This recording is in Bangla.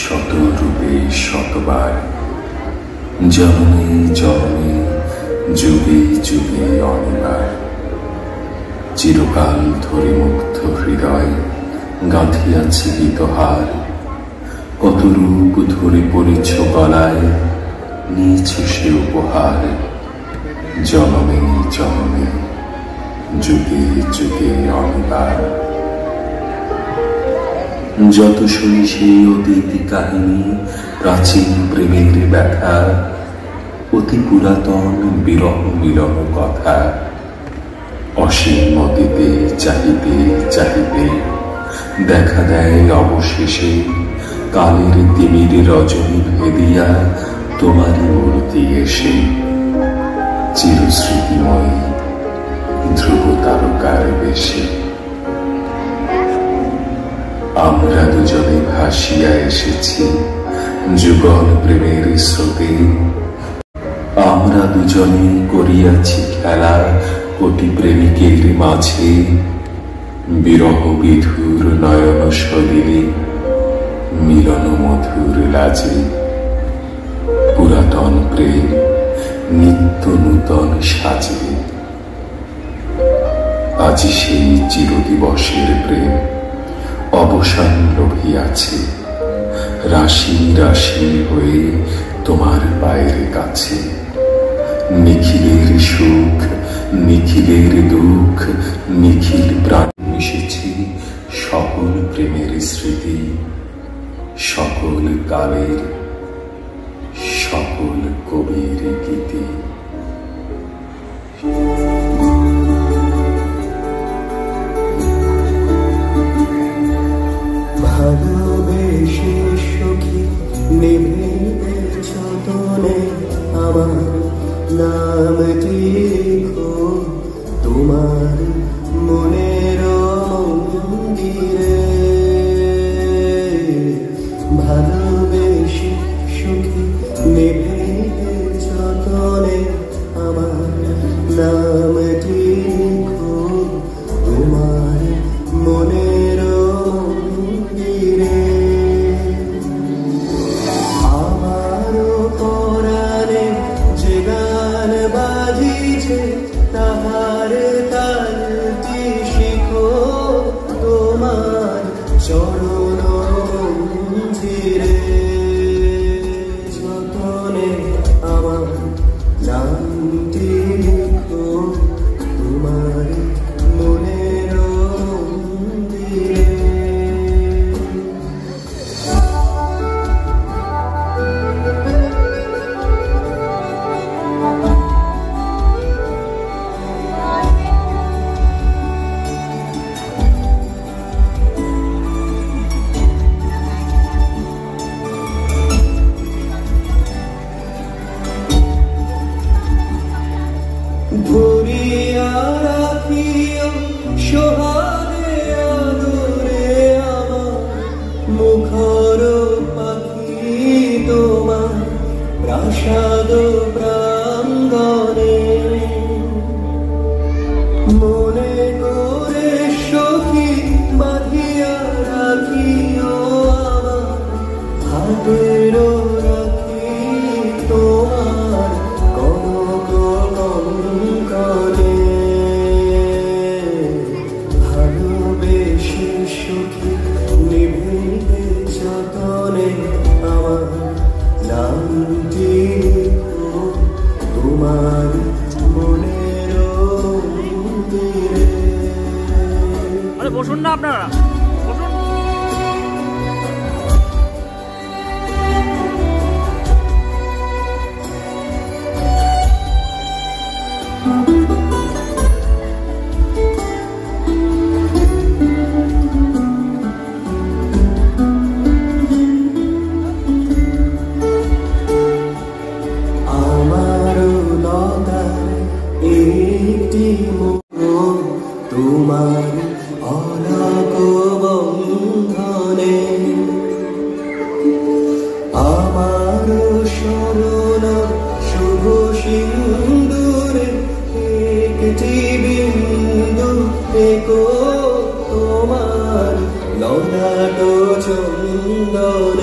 শত রূপে শতবার, জন্মে জন্মে যুগে যুগে অনিবার। চিরকাল ধরে মুগ্ধ হৃদয় গাঁথিয়াছে গীতহার। কত রূপ ধরে পড়েছ গলায়, নিয়েছ সে উপহার। জন্মে জন্মে যুগে যুগে অনিবার। যত শুনি সেই অতীত কাহিনী, প্রাচীন প্রেমের ব্যথা, অতি পুরাতন বিরহ মিলন কথা। অসীম অতীতে চাহিতে চাহিতে দেখা দেয় অবশেষে কালের তিমির রজনী ভেদিয়া তোমারই মূর্তি এসে। চিরস্মৃতিময়ী ধ্রুব তারকার বেশে আমরা দুজনে ভাসিয়া এসেছি যুগল প্রেমের স্রোতে। আমরা দুজনে করিয়াছি খেলা কোটি প্রেমিকের মাঝে। বিরহ বিধুর নয়ন সলিলে মিলন মধুর লাজে। পুরাতন প্রেম নিত্য নূতন সাজে। আজি সেই চিরদিবসের প্রেম অবসান লভিয়াছে। রাশি রাশি হয়ে তোমার পায়ের কাছে। নিখিলের সুখ নিখিলের দুঃখ নিখিল প্রাণ মিশেছে সকল প্রেমের স্মৃতি, সকল কালের সকল কবির গীতি। ভালোবেসে সখী নেভে যতনে আমার নামটি লিখো তোমার মনের মন্দিরে। ভালোবেসে সখী নেভে যতনে আমার নামটি লিখো তোমার মনের মন্দিরে। আমারও পরাণে যে গান বাজিছে তাহার তালটি শিখো তোমার চরণ মন্দিরে। যতনে আমার নামটি লিখো তোমার মনের মন্দিরে। ভরিয়া রাখিও সোহাগে আদরে আমার মুখর পাখি তোমার প্রাসাদ প্রাঙ্গণে। মনে করে সখী বাঁধিয়া রাখিও আমার হাতের রাখি তোমার কনক কঙ্কণে। ভালোবেসে সখী নিভে যতনে আমার নামটি লিখো তোমার মনের মন্দিরে। আরে বসুন না আপনারা, বসুন। আমারও লতার একটি মুখ তোমার অলক বন্ধনে। আমার শরণ শুভ সিন্দুরে একটি বিন্দু দেখো তোমার ললাট চন্দন।